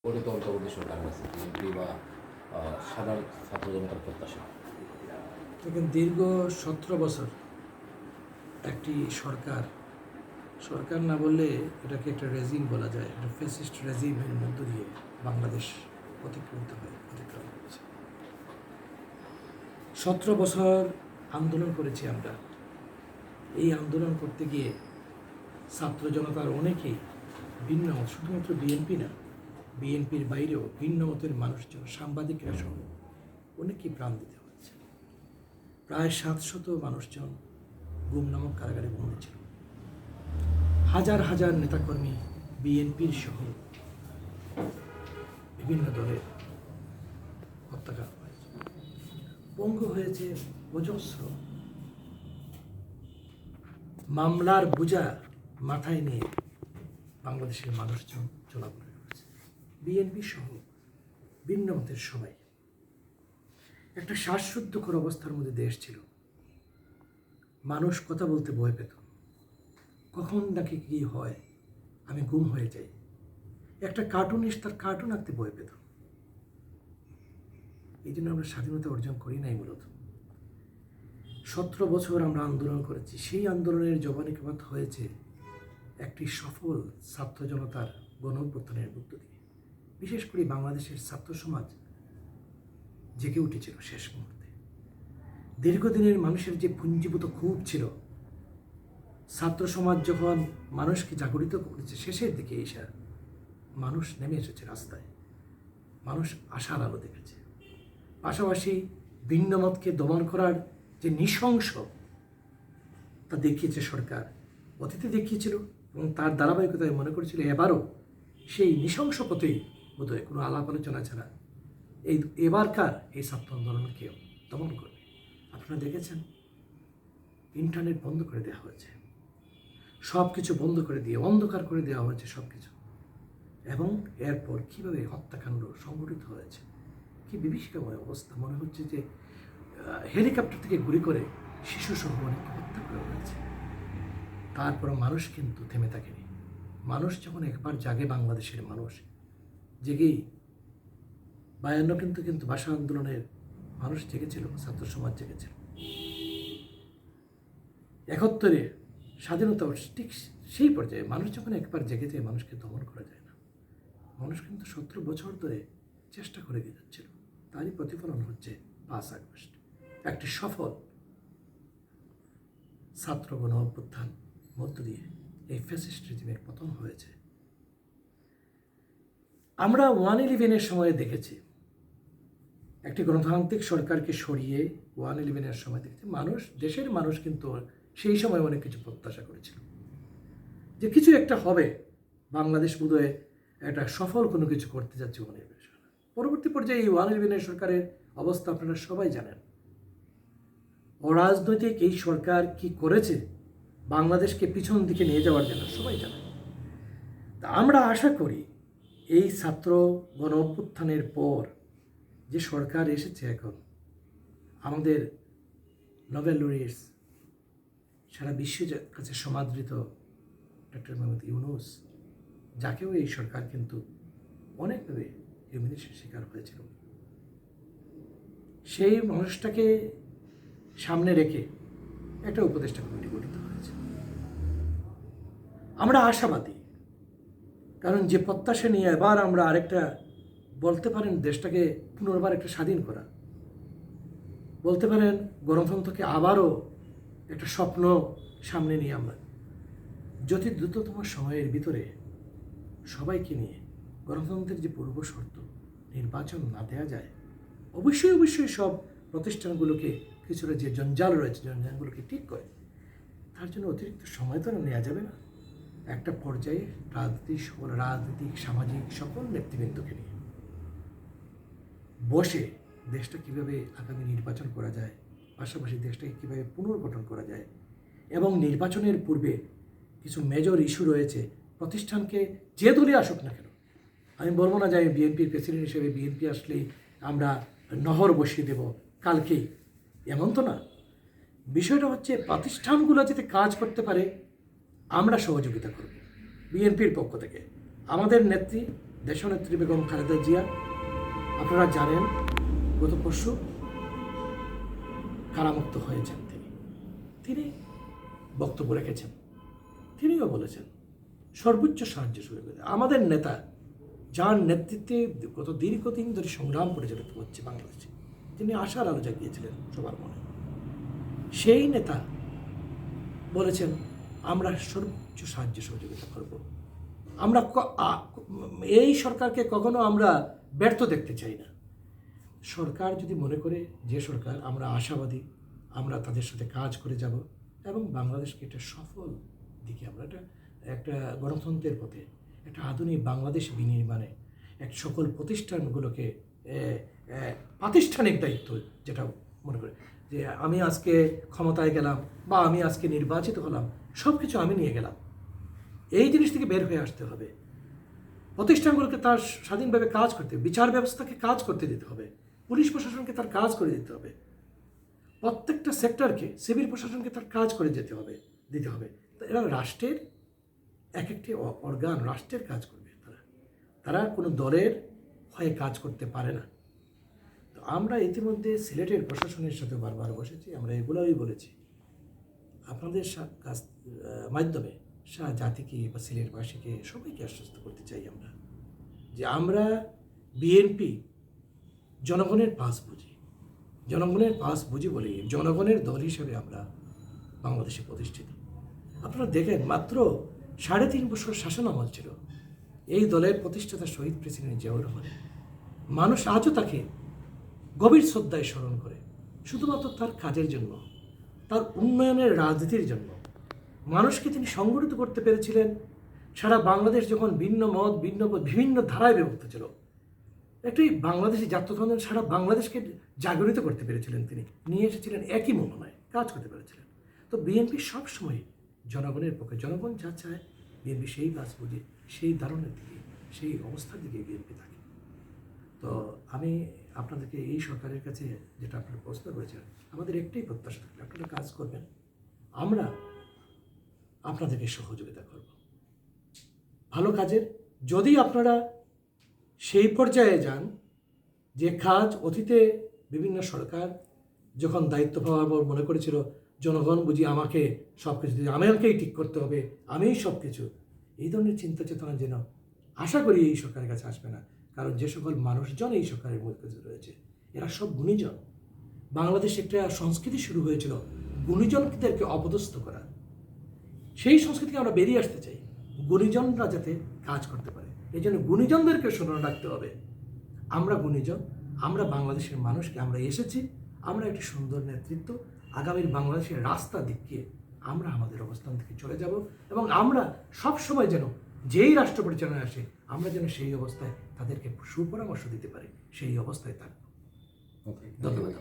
গঠিত অন্তর্বর্তী সরকার আছে বিএনপি বা সাধারণ ছাত্র জনতার প্রত্যাশা। দেখেন, দীর্ঘ 17 বছর একটি সরকার সরকার না বললে এটাকে একটা রেজিম বলা যায়, একটা ফ্যাসিস্ট রেজিমের মধ্য দিয়ে বাংলাদেশ অতিক্রম করেছে। 17 বছর আন্দোলন করেছি আমরা। এই আন্দোলন করতে গিয়ে ছাত্র জনতার অনেকেই ভিন্ন মত, শুধুমাত্র বিএনপি না, বিএনপির বাইরেও ভিন্ন মতের মানুষজন, সাংবাদিকরা সহ অনেকেই প্রাণ দিতে হয়েছে। প্রায় 700 মানুষজন গুম নামক কারাগারে বন্দী ছিল। হাজার হাজার নেতাকর্মী বিএনপির সহ বিভিন্ন দলের হত্যাকাণ্ড হয়েছে, পঙ্গু হয়েছে অজস্র। মামলার বোঝা মাথায় নিয়ে বাংলাদেশের মানুষজন চলাফেরা করেছে, বিএনপি সহ ভিন্ন মতের সবাই। একটা শ্বাসরুদ্ধকর অবস্থার মধ্যে দেশ ছিল। মানুষ কথা বলতে ভয় পেত, কখন নাকি কী হয়, আমি গুম হয়ে যাই। একটা কার্টুনিস্ট তার কার্টুন আঁকতে ভয় পেত। এই জন্য আমরা স্বাধীনতা অর্জন করি নাই মূলত। 17 বছর আমরা আন্দোলন করেছি। সেই আন্দোলনের জবানিকাবাত হয়েছে একটি সফল ছাত্র জনতার গণ-অভ্যুত্থানের মধ্য দিয়ে। বিশেষ করে বাংলাদেশের ছাত্র সমাজ জেগে উঠেছিল শেষ মুহূর্তে। দীর্ঘদিনের মানুষের যে পুঞ্জীভূত ক্ষোভ ছিল, ছাত্র সমাজ যখন মানুষকে জাগরিত করেছে, শেষের দিকে এসে মানুষ নেমে এসেছে রাস্তায়। মানুষ আশার আলো দেখেছে। পাশাপাশি ভিন্ন মতকে দমন করার যে নৃশংস তা দেখিয়েছে সরকার, অতীতে দেখিয়েছিল এবং তার ধারাবাহিকতায় মনে করেছিল এবারও সেই নৃশংস পথেই বোধহয় কোনো আলাপ আলোচনা ছাড়া এবারকার এই ছাত্র আন্দোলনকেও দমন করবে। আপনারা দেখেছেন, ইন্টারনেট বন্ধ করে দেওয়া হয়েছে, সব কিছু বন্ধ করে দিয়ে অন্ধকার করে দেওয়া হয়েছে সব কিছু। এবং এরপর কীভাবে হত্যাকাণ্ড সংঘটিত হয়েছে, কি বিভীষিকাময় অবস্থা। মনে হচ্ছে যে হেলিকপ্টার থেকে গুলি করে শিশুসহ অনেককে হত্যা করা হয়েছে। তারপরও মানুষ কিন্তু থেমে থাকেনি। মানুষ যখন একবার জাগে, বাংলাদেশের মানুষ জেগেই 52 কিন্তু ভাষা আন্দোলনের মানুষ জেগেছিল, ছাত্র সমাজ জেগেছিল। 71 স্বাধীনতা ঠিক সেই পর্যায়ে মানুষ যখন একবার জেগে যায়, মানুষকে দমন করা যায় না। মানুষ কিন্তু 17 বছর ধরে চেষ্টা করে দিয়ে যাচ্ছিল। তারই প্রতিফলন হচ্ছে 5 আগস্ট, একটি সফল ছাত্র গণ-অভ্যুত্থান মধ্য দিয়ে এই ফ্যাসিস্ট রেজিমের পতন হয়েছে। আমরা 111-এর সময় দেখেছি, একটি গণতান্ত্রিক সরকারকে সরিয়ে 111-এর সময় দেখেছি দেশের মানুষ কিন্তু সেই সময় অনেক কিছু প্রত্যাশা করেছিল যে কিছু একটা হবে, বাংলাদেশ বোধহয় একটা সফল কোনো কিছু করতে যাচ্ছে 111। পরবর্তী পর্যায়ে এই 111 সরকারের অবস্থা আপনারা সবাই জানেন। অরাজনৈতিক এই সরকার কি করেছে বাংলাদেশকে পিছন দিকে নিয়ে যাওয়ার জন্য সবাই জানে। তা আমরা আশা করি এই ছাত্র গণ-অভ্যুত্থানের পর যে সরকার এসেছে এখন, আমাদের নোবেল লরিয়েটস, সারা বিশ্বের কাছে সমাদৃত ডক্টর মোহাম্মদ ইউনূস, যাকেও এই সরকার কিন্তু অনেকভাবে হিউম্যানিটির শিকার হয়েছিল, সেই মানুষটাকে সামনে রেখে একটা উপদেষ্টা কমিটি গঠিত হয়েছে। আমরা আশাবাদী, কারণ যে প্রত্যাশা নিয়ে এবার আমরা আরেকটা, বলতে পারেন দেশটাকে পুনর্বার একটা স্বাধীন করা, বলতে পারেন গণতন্ত্রকে আবারও একটা স্বপ্ন সামনে নিয়ে আমরা যত দ্রুততম সময়ের ভিতরে সবাইকে নিয়ে গণতন্ত্রের যে পূর্ব শর্ত নির্বাচন না দেওয়া যায়, অবশ্যই সব প্রতিষ্ঠানগুলোকে কিছুটা যে জঞ্জাল রয়েছে জঞ্জালগুলোকে ঠিক করে, তার জন্য অতিরিক্ত সময় তো নেওয়া যাবে না। একটা পর্যায়ে রাজনৈতিক সামাজিক সকল নেতৃবৃন্দকে নিয়ে বসে দেশটা কীভাবে আগামী নির্বাচন করা যায়, পাশাপাশি দেশটাকে কীভাবে পুনর্গঠন করা যায়, এবং নির্বাচনের পূর্বে কিছু মেজর ইস্যু রয়েছে। প্রতিষ্ঠানকে যে দলই আসুক না কেন, আমি বলবো না যে আমি বিএনপির প্রেসিডেন্ট হিসেবে বিএনপি আসলেই আমরা নহর বসিয়ে দেব কালকেই, এমন তো না। বিষয়টা হচ্ছে প্রতিষ্ঠানগুলো যাতে কাজ করতে পারে আমরা সহযোগিতা করব বিএনপির পক্ষ থেকে। আমাদের নেত্রী দেশনেত্রী বেগম খালেদা জিয়া, আপনারা জানেন গত পরশু কারামুক্ত হয়েছেন তিনি বক্তব্য রেখেছেন। তিনিও বলেছেন সর্বোচ্চ সাহায্য সুযোগ আমাদের নেতা, যার নেতৃত্বে গত দীর্ঘদিন ধরে সংগ্রাম পরিচালিত হচ্ছে বাংলাদেশে, তিনি আশার আলো জাগিয়েছিলেন সবার মনে। সেই নেতা বলেছেন আমরা সর্বোচ্চ সাহায্য সহযোগিতা করব। আমরা এই সরকারকে কখনো আমরা ব্যর্থ দেখতে চাই না। সরকার যদি মনে করে যে সরকার, আমরা আশাবাদী, আমরা তাদের সাথে কাজ করে যাব এবং বাংলাদেশকে একটা সফল দিকে আমরা একটা গণতন্ত্রের পথে একটা আধুনিক বাংলাদেশ বিনির্মাণে এক সকল প্রতিষ্ঠানগুলোকে প্রাতিষ্ঠানিক দায়িত্ব যেটা মনে করে যে আমি আজকে ক্ষমতায় গেলাম বা আমি আজকে নির্বাচিত হলাম, সব কিছু আমি নিয়ে গেলাম, এই জিনিস থেকে বের হয়ে আসতে হবে। প্রতিষ্ঠানগুলোকে তার স্বাধীনভাবে কাজ করতে, বিচার ব্যবস্থাকে কাজ করতে দিতে হবে, পুলিশ প্রশাসনকে তার কাজ করে দিতে হবে, প্রত্যেকটা সেক্টরকে, সিভিল প্রশাসনকে তার কাজ করে দিতে হবে। এরা রাষ্ট্রের এক একটি অর্গান, রাষ্ট্রের কাজ করবে। তারা কোনো দলের হয়ে কাজ করতে পারে না। তো আমরা ইতিমধ্যে সিলেটের প্রশাসনের সাথে বারবার বসেছি, আমরা এগুলোই বলেছি। আপনাদের মাধ্যমে জাতিকে বা সিলেটবাসীকে সবাইকে আশ্বস্ত করতে চাই আমরা যে আমরা বিএনপি জনগণের পাশ বুঝি বলে জনগণের দল হিসেবে আমরা বাংলাদেশে প্রতিষ্ঠিত। আপনারা দেখেন মাত্র 3.5 বছর শাসন আমল ছিল এই দলের প্রতিষ্ঠাতা শহীদ প্রেসিডেন্ট জিয়াউর রহমান। মানুষ আজও তাকে গভীর শ্রদ্ধায় স্মরণ করে, শুধুমাত্র তার কাজের জন্য, তার উন্নয়নের রাজনীতির জন্য। মানুষকে তিনি সংগঠিত করতে পেরেছিলেন। সারা বাংলাদেশ যখন ভিন্ন মত বিভিন্ন ধারায় বিভক্ত ছিল, একটি বাংলাদেশি জাতীয়তাবাদ সারা বাংলাদেশকে জাগরিত করতে পেরেছিলেন। তিনি নিয়ে এসেছিলেন একই মনোনয়, কাজ করতে পেরেছিলেন। তো বিএনপি সবসময় জনগণের পক্ষে, জনগণ যা চায় বিএনপি সেই কাজ বুঝে, সেই ধারণের দিকে, সেই অবস্থার দিকে বিএনপি থাকে। তো আমি আপনাদেরকে এই সরকারের কাছে যেটা আপনারা প্রশ্ন করেছেন, আমাদের একটাই প্রত্যাশা থাকলে আপনারা কাজ করবেন, আমরা আপনাদেরকে সহযোগিতা করব ভালো কাজের। যদি আপনারা সেই পর্যায়ে যান যে কাজ অতীতে বিভিন্ন সরকার যখন দায়িত্ব পাওয়ার পর মনে করেছিল জনগণ বুঝি আমাকে সব কিছু দিয়ে, আমাকেই ঠিক করতে হবে, আমিই সব কিছু, এই ধরনের চিন্তা চেতনা যেন আশা করি এই সরকারের কাছে আসবে না। কারণ যে সকল মানুষজন এই সরকারের মধ্যে রয়েছে এরা সব গুণীজন। বাংলাদেশে একটা সংস্কৃতি শুরু হয়েছিল গুণীজনদেরকে অপদস্থ করা, সেই সংস্কৃতিকে আমরা বেরিয়ে আসতে চাই, গুণীজনরা যাতে কাজ করতে পারে। এই জন্য গুণীজনদেরকে স্মরণ রাখতে হবে। আমরা গুণীজন, আমরা বাংলাদেশের মানুষকে, আমরা এসেছি, আমরা একটি সুন্দর নেতৃত্ব, আগামীর বাংলাদেশের রাস্তা দেখিয়ে আমরা আমাদের অবস্থান থেকে চলে যাব এবং আমরা সব সময় যেন যেই রাষ্ট্র পরিচালনায় আসে আমরা যেন সেই অবস্থায় তাদেরকে সুপরামর্শ দিতে পারি, সেই অবস্থায় থাকবো। ধন্যবাদ।